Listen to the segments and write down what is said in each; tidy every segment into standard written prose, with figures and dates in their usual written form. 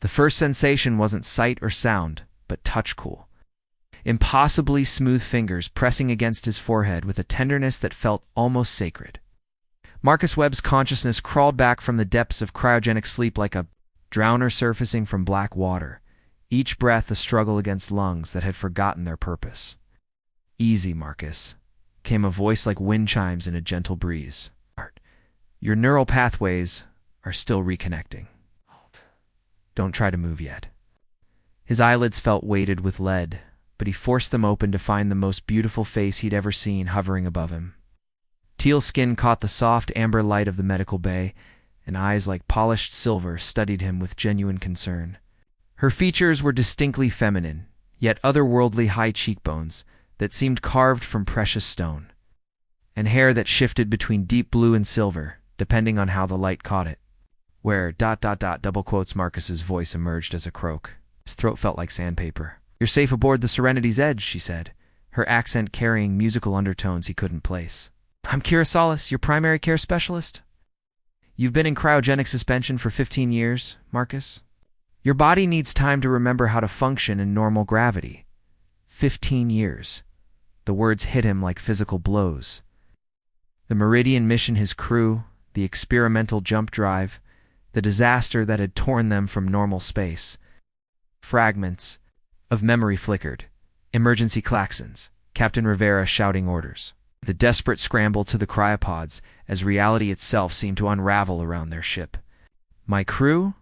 The first sensation wasn't sight or sound, but touch cool. Impossibly smooth fingers pressing against his forehead with a tenderness that felt almost sacred. Marcus Webb's consciousness crawled back from the depths of cryogenic sleep like a drowner surfacing from black water, each breath a struggle against lungs that had forgotten their purpose. "Easy, Marcus," came a voice like wind chimes in a gentle breeze. "Your neural pathways are still reconnecting. Don't try to move yet." His eyelids felt weighted with lead, but he forced them open to find the most beautiful face he'd ever seen hovering above him. Teal skin caught the soft amber light of the medical bay, and eyes like polished silver studied him with genuine concern. Her features were distinctly feminine, yet otherworldly high cheekbones that seemed carved from precious stone, and hair that shifted between deep blue and silver, depending on how the light caught it. Where ... double quotes Marcus's voice emerged as a croak. His throat felt like sandpaper. "You're safe aboard the Serenity's Edge," she said, her accent carrying musical undertones he couldn't place. "I'm Kira Solis, your primary care specialist. You've been in cryogenic suspension for 15 years, Marcus. Your body needs time to remember how to function in normal gravity. 15 years. The words hit him like physical blows. The Meridian mission, his crew, the experimental jump drive, the disaster that had torn them from normal space. Fragments of memory flickered. Emergency klaxons. Captain Rivera shouting orders. The desperate scramble to the cryopods as reality itself seemed to unravel around their ship. "My crew?"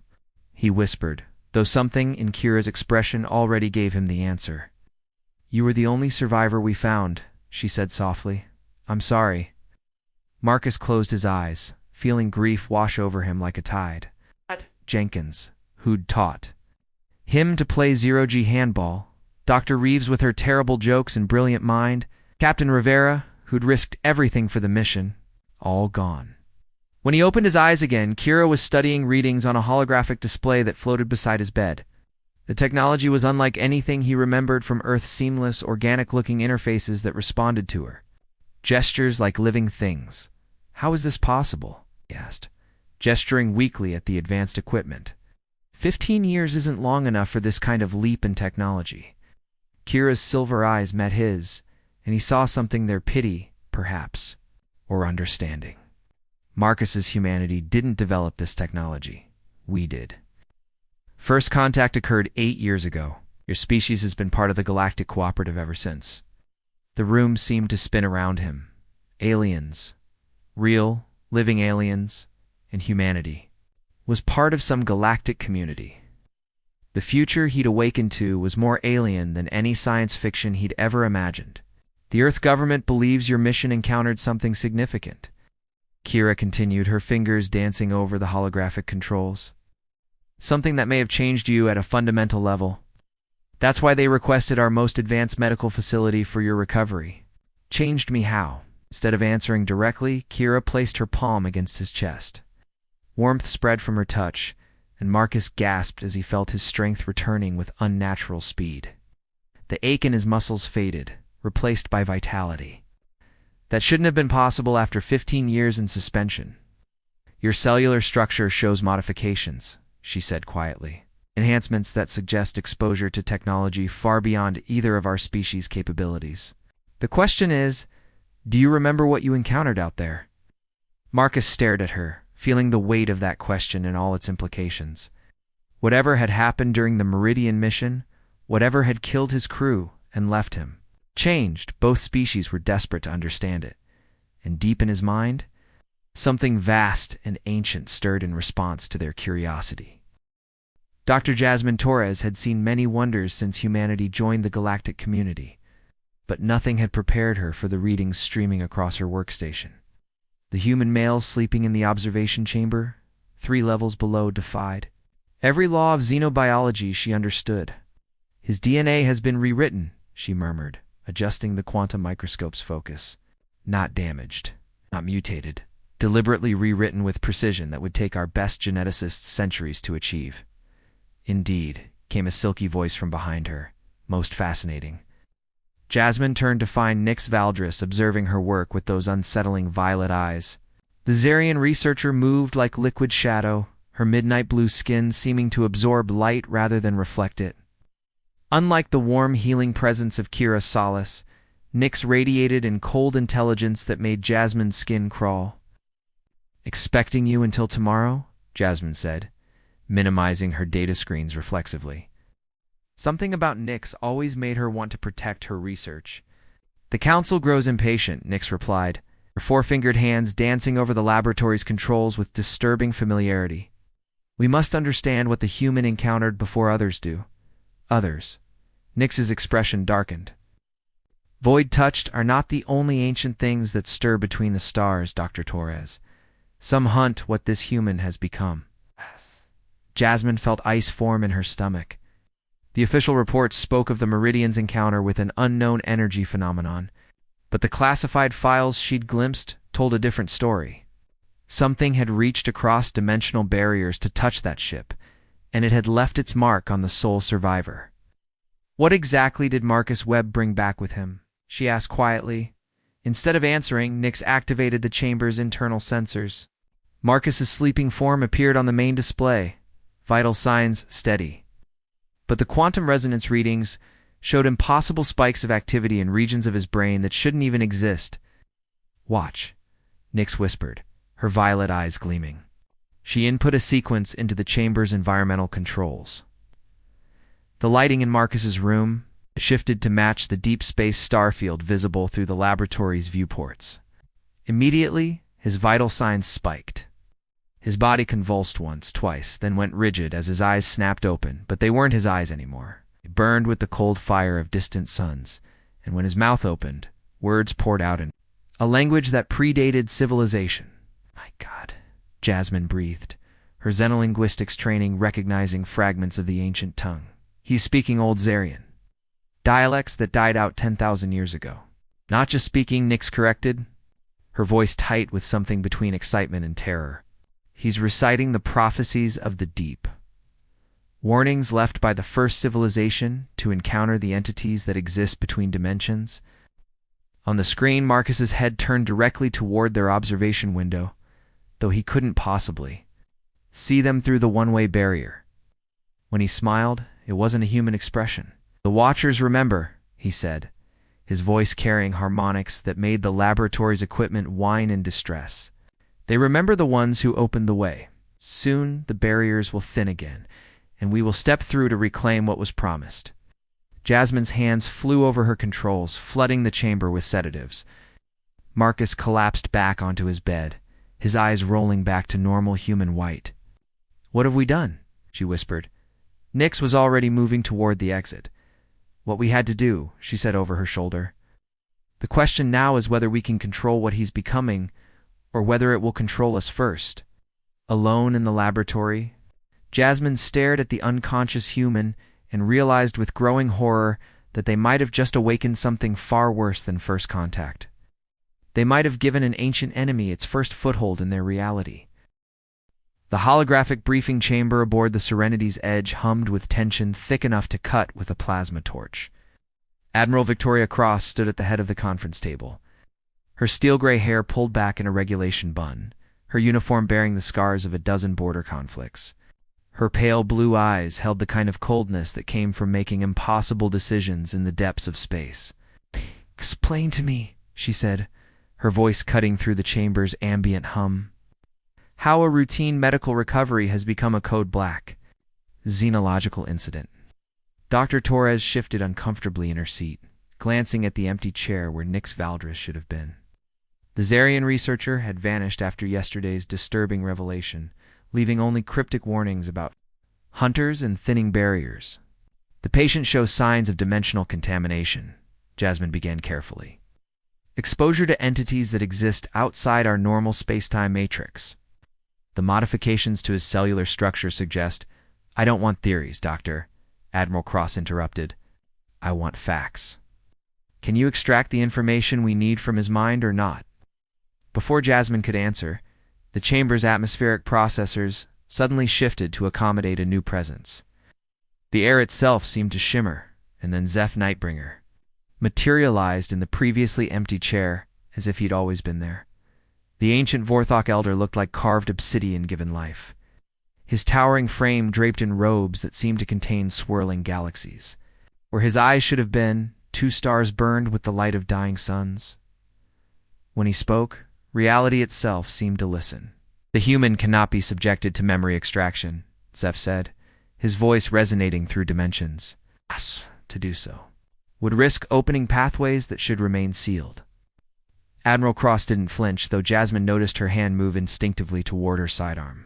he whispered, though something in Kira's expression already gave him the answer. "You were the only survivor we found," she said softly. "I'm sorry." Marcus closed his eyes, feeling grief wash over him like a tide. Jenkins, who'd taught him to play zero-G handball, Dr. Reeves with her terrible jokes and brilliant mind, Captain Rivera, who'd risked everything for the mission, all gone. When he opened his eyes again, Kira was studying readings on a holographic display that floated beside his bed. The technology was unlike anything he remembered from Earth's seamless, organic-looking interfaces that responded to her. Gestures like living things. "How is this possible?" he asked, gesturing weakly at the advanced equipment. 15 years isn't long enough for this kind of leap in technology. Kira's silver eyes met his, and he saw something there: pity, perhaps, or understanding. Marcus's humanity didn't develop this technology. We did. First contact occurred 8 years ago. Your species has been part of the Galactic Cooperative ever since. The room seemed to spin around him. Aliens, real, living aliens, and humanity was part of some galactic community. The future he'd awakened to was more alien than any science fiction he'd ever imagined. "The Earth government believes your mission encountered something significant," Kira continued, her fingers dancing over the holographic controls. "Something that may have changed you at a fundamental level. That's why they requested our most advanced medical facility for your recovery." "Changed me how?" Instead of answering directly, Kira placed her palm against his chest. Warmth spread from her touch, and Marcus gasped as he felt his strength returning with unnatural speed. The ache in his muscles faded, replaced by vitality. "That shouldn't have been possible after 15 years in suspension. Your cellular structure shows modifications," she said quietly. "Enhancements that suggest exposure to technology far beyond either of our species' capabilities. The question is, do you remember what you encountered out there?" Marcus stared at her, feeling the weight of that question and all its implications. Whatever had happened during the Meridian mission, whatever had killed his crew and left him, changed. Both species were desperate to understand it. And deep in his mind, something vast and ancient stirred in response to their curiosity. Dr. Jasmine Torres had seen many wonders since humanity joined the galactic community, but nothing had prepared her for the readings streaming across her workstation. The human males sleeping in the observation chamber, 3 levels below, defied every law of xenobiology she understood. "His DNA has been rewritten," she murmured, adjusting the quantum microscope's focus. "Not damaged, not mutated, deliberately rewritten with precision that would take our best geneticists centuries to achieve." "Indeed," came a silky voice from behind her. "Most fascinating." Jasmine turned to find Nyx Valdris observing her work with those unsettling violet eyes. The Zarian researcher moved like liquid shadow, her midnight blue skin seeming to absorb light rather than reflect it. Unlike the warm, healing presence of Kira Solace, Nyx radiated in cold intelligence that made Jasmine's skin crawl. "Expecting you until tomorrow?" Jasmine said, minimizing her data screens reflexively. Something about Nyx always made her want to protect her research. "The Council grows impatient," Nyx replied, her four-fingered hands dancing over the laboratory's controls with disturbing familiarity. "We must understand what the human encountered before others do." "Others." Nyx's expression darkened. "Void-touched are not the only ancient things that stir between the stars, Dr. Torres. Some hunt what this human has become." Jasmine felt ice form in her stomach. The official reports spoke of the Meridian's encounter with an unknown energy phenomenon, but the classified files she'd glimpsed told a different story. Something had reached across dimensional barriers to touch that ship, and it had left its mark on the sole survivor. "What exactly did Marcus Webb bring back with him?" she asked quietly. Instead of answering, Nyx activated the chamber's internal sensors. Marcus's sleeping form appeared on the main display, vital signs steady. But the quantum resonance readings showed impossible spikes of activity in regions of his brain that shouldn't even exist. "Watch," Nyx whispered, her violet eyes gleaming. She input a sequence into the chamber's environmental controls. The lighting in Marcus's room shifted to match the deep space starfield visible through the laboratory's viewports. Immediately, his vital signs spiked. His body convulsed once, twice, then went rigid as his eyes snapped open, but they weren't his eyes anymore. They burned with the cold fire of distant suns, and when his mouth opened, words poured out in a language that predated civilization. "My God," Jasmine breathed, her xenolinguistics training recognizing fragments of the ancient tongue. "He's speaking Old Zarian. Dialects that died out 10,000 years ago." "Not just speaking," Nyx corrected, her voice tight with something between excitement and terror. "He's reciting the prophecies of the deep. Warnings left by the first civilization to encounter the entities that exist between dimensions." On the screen, Marcus's head turned directly toward their observation window, though he couldn't possibly see them through the one-way barrier. When he smiled, it wasn't a human expression. "The Watchers remember," he said, his voice carrying harmonics that made the laboratory's equipment whine in distress. "They remember the ones who opened the way. Soon the barriers will thin again, and we will step through to reclaim what was promised." Jasmine's hands flew over her controls, flooding the chamber with sedatives. Marcus collapsed back onto his bed, his eyes rolling back to normal human white. "What have we done?" she whispered. Nyx was already moving toward the exit. "What we had to do," she said over her shoulder. "The question now is whether we can control what he's becoming, or whether it will control us first." Alone in the laboratory, Jasmine stared at the unconscious human and realized with growing horror that they might have just awakened something far worse than first contact. They might have given an ancient enemy its first foothold in their reality. The holographic briefing chamber aboard the Serenity's edge hummed with tension thick enough to cut with a plasma torch. Admiral Victoria Cross stood at the head of the conference table, her steel-gray hair pulled back in a regulation bun, her uniform bearing the scars of a dozen border conflicts. Her pale blue eyes held the kind of coldness that came from making impossible decisions in the depths of space. "Explain to me," she said, her voice cutting through the chamber's ambient hum, "how a routine medical recovery has become a code black xenological incident." Dr. Torres shifted uncomfortably in her seat, glancing at the empty chair where Nyx Valdris should have been. The Zarian researcher had vanished after yesterday's disturbing revelation, leaving only cryptic warnings about hunters and thinning barriers. "The patient shows signs of dimensional contamination," Jasmine began carefully. "Exposure to entities that exist outside our normal space-time matrix. The modifications to his cellular structure suggest—" "I don't want theories, Doctor," Admiral Cross interrupted. "I want facts. Can you extract the information we need from his mind or not?" Before Jasmine could answer, the chamber's atmospheric processors suddenly shifted to accommodate a new presence. The air itself seemed to shimmer, and then Zeph Nightbringer materialized in the previously empty chair as if he'd always been there. The ancient Vorthok elder looked like carved obsidian given life. his towering frame draped in robes that seemed to contain swirling galaxies. Where his eyes should have been, 2 stars burned with the light of dying suns. When he spoke, reality itself seemed to listen. "The human cannot be subjected to memory extraction," Zeph said, his voice resonating through dimensions. "Us to do so would risk opening pathways that should remain sealed." Admiral Cross didn't flinch, though Jasmine noticed her hand move instinctively toward her sidearm.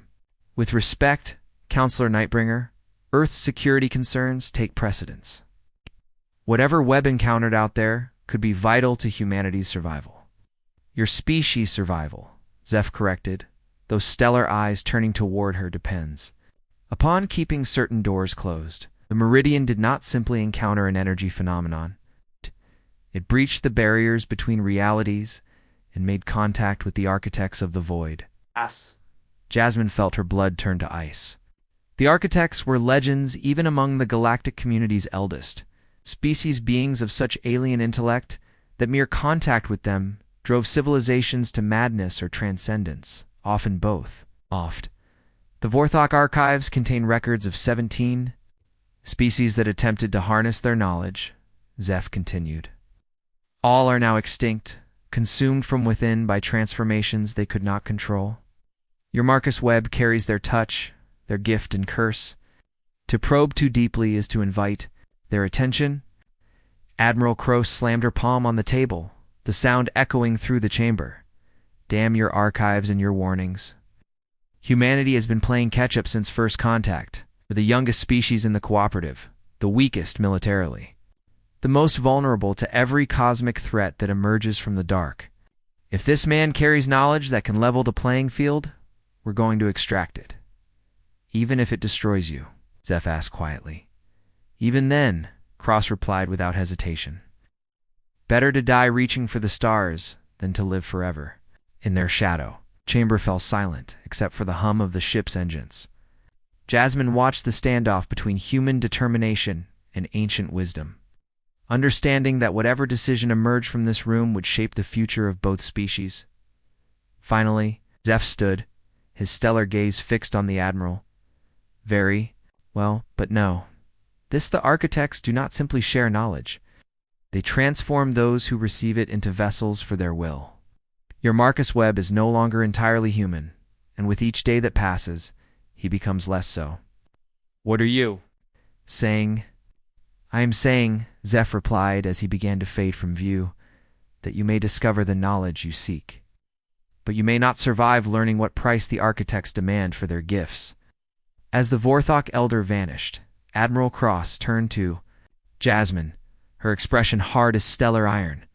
"With respect, Counselor Nightbringer, Earth's security concerns take precedence. Whatever Webb encountered out there could be vital to humanity's survival." "Your species' survival," Zeph corrected, those stellar eyes turning toward her. "Depends upon keeping certain doors closed." The Meridian did not simply encounter an energy phenomenon. It breached the barriers between realities and made contact with the architects of the void. Us. Jasmine felt her blood turn to ice. The architects were legends even among the galactic community's eldest, species beings of such alien intellect that mere contact with them drove civilizations to madness or transcendence, often both. The Vorthok archives contain records of 17 species that attempted to harness their knowledge, Zeph continued. All are now extinct, consumed from within by transformations they could not control. Your Marcus Webb carries their touch, their gift and curse. To probe too deeply is to invite their attention. Admiral Cross slammed her palm on the table, the sound echoing through the chamber. "Damn your archives and your warnings. Humanity has been playing catch-up since first contact. We're the youngest species in the cooperative, the weakest militarily, the most vulnerable to every cosmic threat that emerges from the dark. If this man carries knowledge that can level the playing field, we're going to extract it. Even if it destroys you," Zeph asked quietly. "Even then," Cross replied without hesitation. "Better to die reaching for the stars than to live forever." In their shadow, chamber fell silent except for the hum of the ship's engines. Jasmine watched the standoff between human determination and ancient wisdom, understanding that whatever decision emerged from this room would shape the future of both species. Finally, Zeph stood, his stellar gaze fixed on the Admiral. "Very well, but no. The architects do not simply share knowledge. They transform those who receive it into vessels for their will. Your Marcus Webb is no longer entirely human, and with each day that passes, he becomes less so." "What are you saying?" "I am saying," Zeph replied as he began to fade from view, "that you may discover the knowledge you seek. But you may not survive learning what price the architects demand for their gifts." As the Vorthok elder vanished, Admiral Cross turned to Jasmine, her expression hard as stellar iron.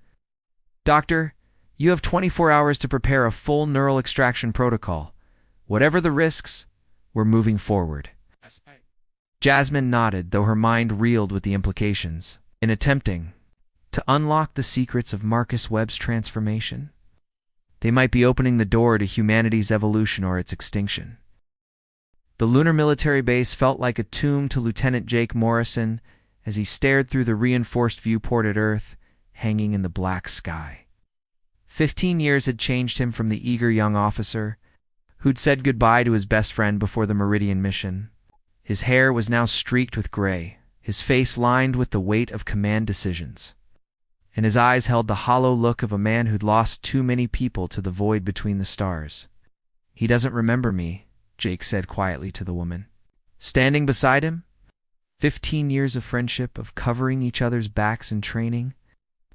"Doctor, you have 24 hours to prepare a full neural extraction protocol. Whatever the risks, we're moving forward." Jasmine nodded, though her mind reeled with the implications. In attempting to unlock the secrets of Marcus Webb's transformation, they might be opening the door to humanity's evolution or its extinction. The lunar military base felt like a tomb to Lieutenant Jake Morrison as he stared through the reinforced viewport at Earth, hanging in the black sky. 15 years had changed him from the eager young officer who'd said goodbye to his best friend before the Meridian mission. His hair was now streaked with gray, his face lined with the weight of command decisions, and his eyes held the hollow look of a man who'd lost too many people to the void between the stars. "He doesn't remember me," Jake said quietly to the woman, standing beside him. 15 years of friendship, of covering each other's backs in training,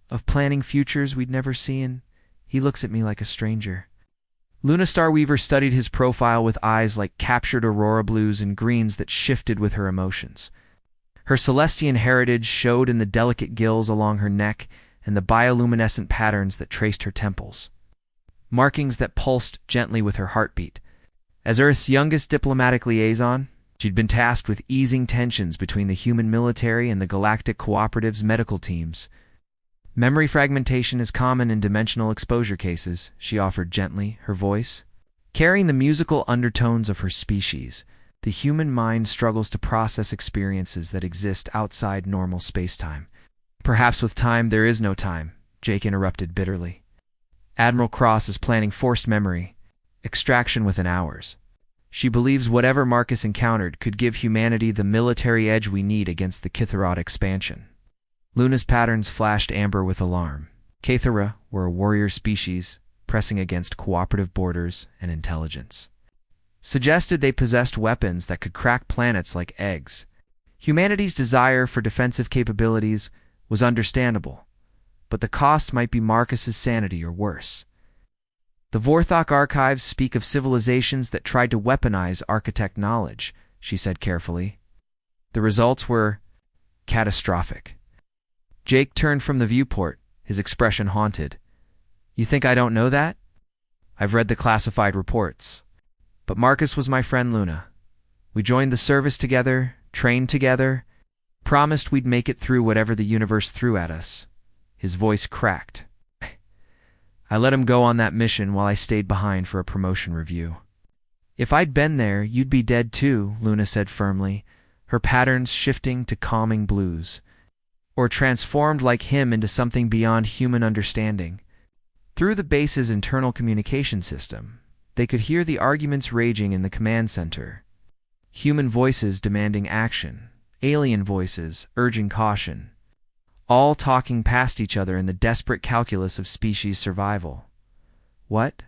of planning futures we'd never seen. He looks at me like a stranger. Luna Starweaver studied his profile with eyes like captured aurora blues and greens that shifted with her emotions. Her Celestian heritage showed in the delicate gills along her neck and the bioluminescent patterns that traced her temples, markings that pulsed gently with her heartbeat. As Earth's youngest diplomatic liaison, she'd been tasked with easing tensions between the human military and the galactic cooperative's medical teams. "Memory fragmentation is common in dimensional exposure cases," she offered gently, her voice carrying the musical undertones of her species. "The human mind struggles to process experiences that exist outside normal space-time." "Perhaps with time there is no time," Jake interrupted bitterly. "Admiral Cross is planning forced memory extraction within hours. She believes whatever Marcus encountered could give humanity the military edge we need against the Kitharot expansion. Luna's patterns flashed amber with alarm. Cathara were a warrior species, pressing against cooperative borders and intelligence. Suggested they possessed weapons that could crack planets like eggs. Humanity's desire for defensive capabilities was understandable, but the cost might be Marcus's sanity or worse. The Vorthok archives speak of civilizations that tried to weaponize architect knowledge, she said carefully. The results were catastrophic. Jake turned from the viewport, his expression haunted. You think I don't know that? I've read the classified reports. But Marcus was my friend Luna. We joined the service together, trained together, promised we'd make it through whatever the universe threw at us. His voice cracked. I let him go on that mission while I stayed behind for a promotion review. If I'd been there, you'd be dead too, Luna said firmly, her patterns shifting to calming blues. Or transformed like him into something beyond human understanding. Through the base's internal communication system, they could hear the arguments raging in the command center. Human voices demanding action, alien voices urging caution, all talking past each other in the desperate calculus of species survival. What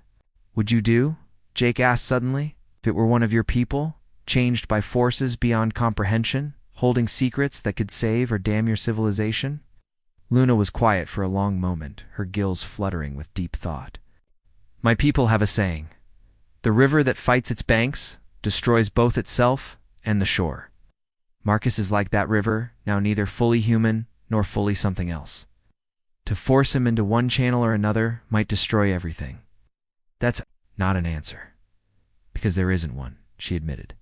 would you do? Jake asked suddenly. If it were one of your people, changed by forces beyond comprehension, holding secrets that could save or damn your civilization? Luna was quiet for a long moment, her gills fluttering with deep thought. My people have a saying. The river that fights its banks destroys both itself and the shore. Marcus is like that river, now neither fully human nor fully something else. To force him into one channel or another might destroy everything. That's not an answer. Because there isn't one, she admitted.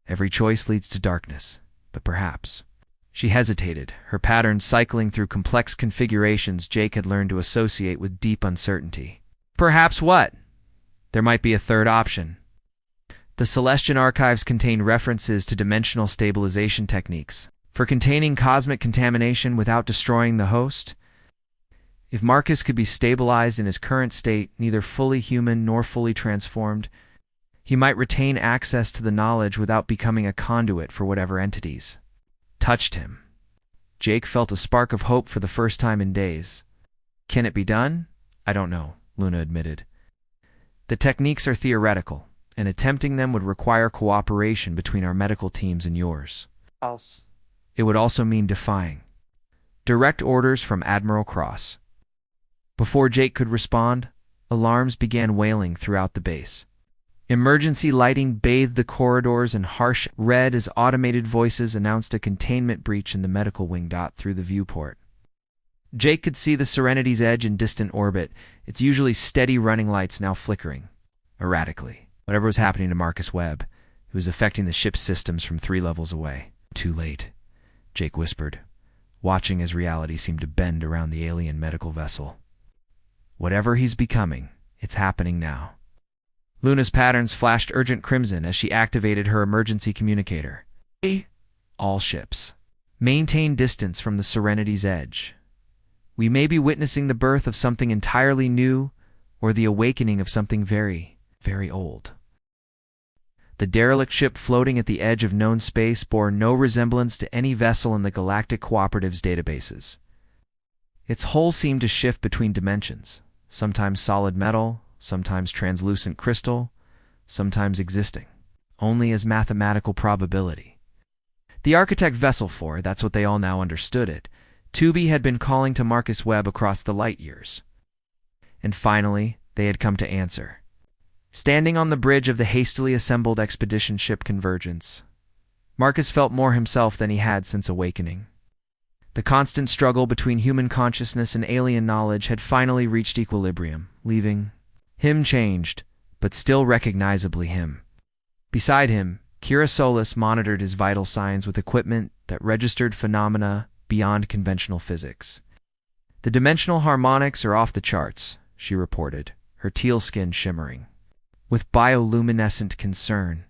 Every choice leads to darkness. But perhaps. She hesitated, her patterns cycling through complex configurations Jake had learned to associate with deep uncertainty. Perhaps what? There might be a third option. The Celestian archives contain references to dimensional stabilization techniques for containing cosmic contamination without destroying the host. If Marcus could be stabilized in his current state, neither fully human nor fully transformed, he might retain access to the knowledge without becoming a conduit for whatever entities touched him. Jake felt a spark of hope for the first time in days. Can it be done? I don't know, Luna admitted. The techniques are theoretical, and attempting them would require cooperation between our medical teams and yours. It would also mean defying direct orders from Admiral Cross. Before Jake could respond, alarms began wailing throughout the base. Emergency lighting bathed the corridors in harsh red as automated voices announced a containment breach in the medical wing. Through the viewport, Jake could see the Serenity's edge in distant orbit, its usually steady running lights now flickering erratically. Whatever was happening to Marcus Webb, it was affecting the ship's systems from 3 levels away. Too late, Jake whispered, watching as reality seemed to bend around the alien medical vessel. Whatever he's becoming, it's happening now. Luna's patterns flashed urgent crimson as she activated her emergency communicator. All ships, maintain distance from the Serenity's edge. We may be witnessing the birth of something entirely new or the awakening of something very, very old. The derelict ship floating at the edge of known space bore no resemblance to any vessel in the Galactic Cooperative's databases. Its hull seemed to shift between dimensions, sometimes solid metal, sometimes translucent crystal, sometimes existing, only as mathematical probability. The architect vessel for, that's what they all now understood it, Tubi had been calling to Marcus Webb across the light years. And finally, they had come to answer. Standing on the bridge of the hastily assembled expedition ship Convergence, Marcus felt more himself than he had since awakening. The constant struggle between human consciousness and alien knowledge had finally reached equilibrium, leaving him changed, but still recognizably him. Beside him, Kira Solis monitored his vital signs with equipment that registered phenomena beyond conventional physics. The dimensional harmonics are off the charts, she reported, her teal skin shimmering with bioluminescent concern.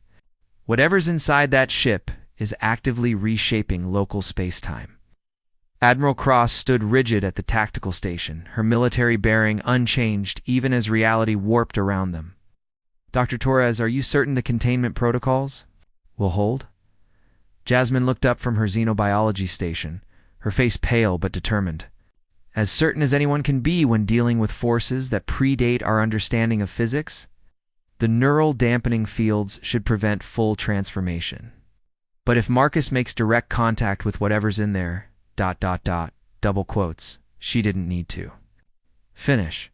Whatever's inside that ship is actively reshaping local space-time. Admiral Cross stood rigid at the tactical station, her military bearing unchanged even as reality warped around them. Dr. Torres, are you certain the containment protocols will hold? Jasmine looked up from her xenobiology station, her face pale but determined. As certain as anyone can be when dealing with forces that predate our understanding of physics, the neural dampening fields should prevent full transformation. But if Marcus makes direct contact with whatever's in there, ... double quotes, she didn't need to. Finish.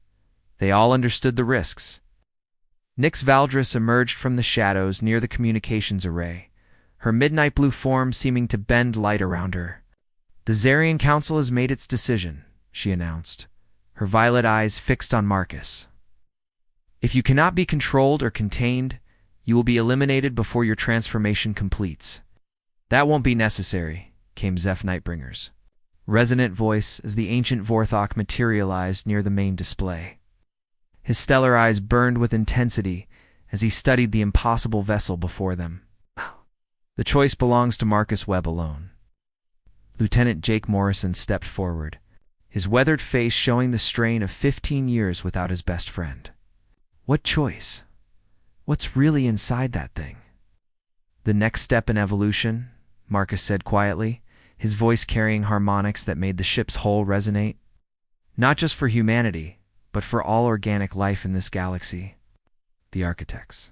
They all understood the risks. Nyx Valdris emerged from the shadows near the communications array, her midnight blue form seeming to bend light around her. The Zarian Council has made its decision, she announced, her violet eyes fixed on Marcus. If you cannot be controlled or contained, you will be eliminated before your transformation completes. That won't be necessary, came Zeph Nightbringer's resonant voice as the ancient Vorthok materialized near the main display. His stellar eyes burned with intensity as he studied the impossible vessel before them. The choice belongs to Marcus Webb alone. Lieutenant Jake Morrison stepped forward, his weathered face showing the strain of 15 years without his best friend. What choice? What's really inside that thing? The next step in evolution, Marcus said quietly, his voice carrying harmonics that made the ship's hull resonate. Not just for humanity, but for all organic life in this galaxy. The architects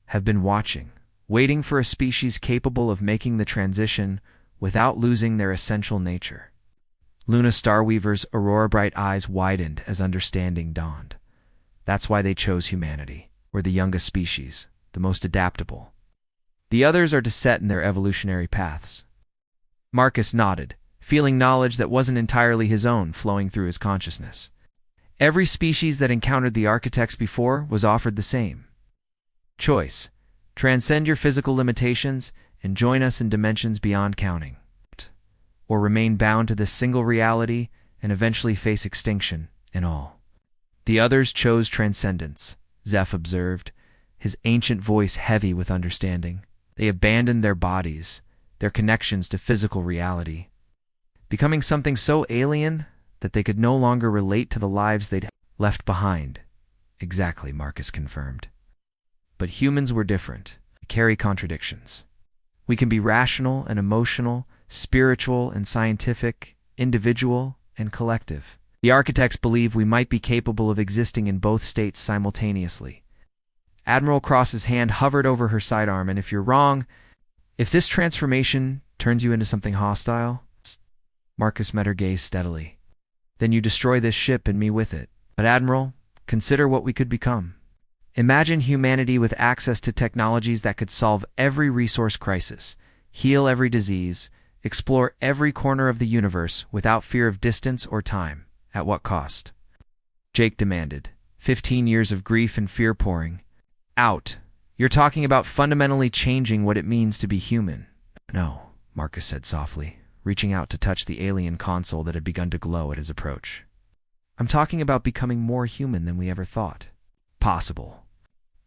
have been watching, waiting for a species capable of making the transition without losing their essential nature. Luna Starweaver's aurora-bright eyes widened as understanding dawned. That's why they chose humanity. We're the youngest species, the most adaptable. The others are to set in their evolutionary paths. Marcus nodded, feeling knowledge that wasn't entirely his own flowing through his consciousness. Every species that encountered the architects before was offered the same choice: transcend your physical limitations and join us in dimensions beyond counting, or remain bound to this single reality and eventually face extinction in all. The others chose transcendence, Zeph observed, his ancient voice heavy with understanding. They abandoned their bodies, their connections to physical reality, becoming something so alien that they could no longer relate to the lives they'd left behind. Exactly, Marcus confirmed. But humans were different, carry contradictions. We can be rational and emotional, spiritual and scientific, individual and collective. The architects believe we might be capable of existing in both states simultaneously. Admiral Cross's hand hovered over her sidearm, and if you're wrong, if this transformation turns you into something hostile, Marcus met her gaze steadily, then you destroy this ship and me with it. But Admiral, consider what we could become. Imagine humanity with access to technologies that could solve every resource crisis, heal every disease, explore every corner of the universe without fear of distance or time. At what cost? Jake demanded, 15 years of grief and fear pouring out. You're talking about fundamentally changing what it means to be human. No, Marcus said softly, reaching out to touch the alien console that had begun to glow at his approach. I'm talking about becoming more human than we ever thought possible.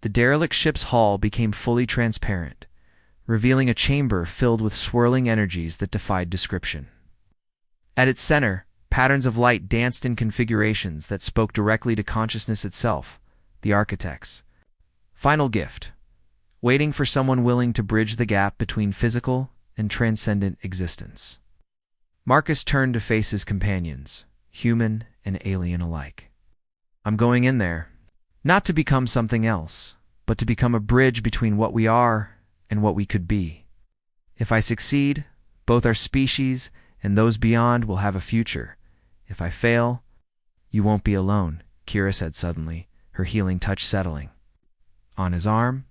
The derelict ship's hull became fully transparent, revealing a chamber filled with swirling energies that defied description. At its center, patterns of light danced in configurations that spoke directly to consciousness itself, the architects. Final gift, waiting for someone willing to bridge the gap between physical and transcendent existence. Marcus turned to face his companions, human and alien alike. I'm going in there, not to become something else, but to become a bridge between what we are and what we could be. If I succeed, both our species and those beyond will have a future. If I fail, you won't be alone, Kira said suddenly, her healing touch settling on his arm.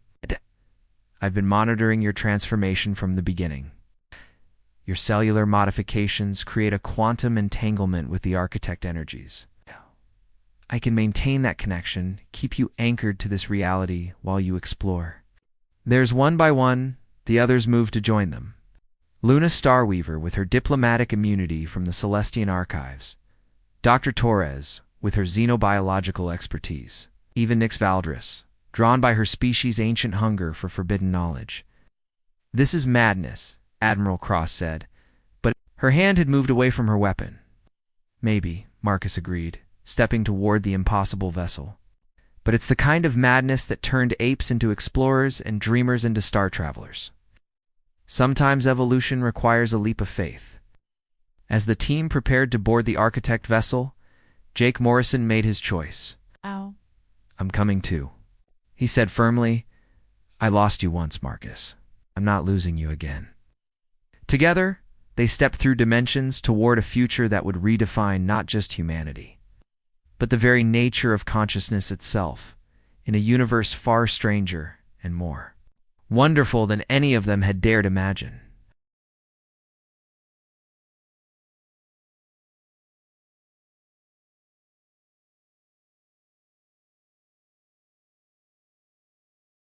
I've been monitoring your transformation from the beginning. Your cellular modifications create a quantum entanglement with the architect energies. I can maintain that connection, keep you anchored to this reality while you explore. There's one by one, the others move to join them. Luna Starweaver with her diplomatic immunity from the Celestian archives. Dr. Torres with her xenobiological expertise. Even Nyx Valdris, drawn by her species' ancient hunger for forbidden knowledge. This is madness, Admiral Cross said, but her hand had moved away from her weapon. Maybe, Marcus agreed, stepping toward the impossible vessel. But it's the kind of madness that turned apes into explorers and dreamers into star travelers. Sometimes evolution requires a leap of faith. As the team prepared to board the Architect vessel, Jake Morrison made his choice. Ow. I'm coming too. He said firmly, I lost you once, Marcus. I'm not losing you again. Together, they stepped through dimensions toward a future that would redefine not just humanity, but the very nature of consciousness itself, in a universe far stranger and more wonderful than any of them had dared imagine.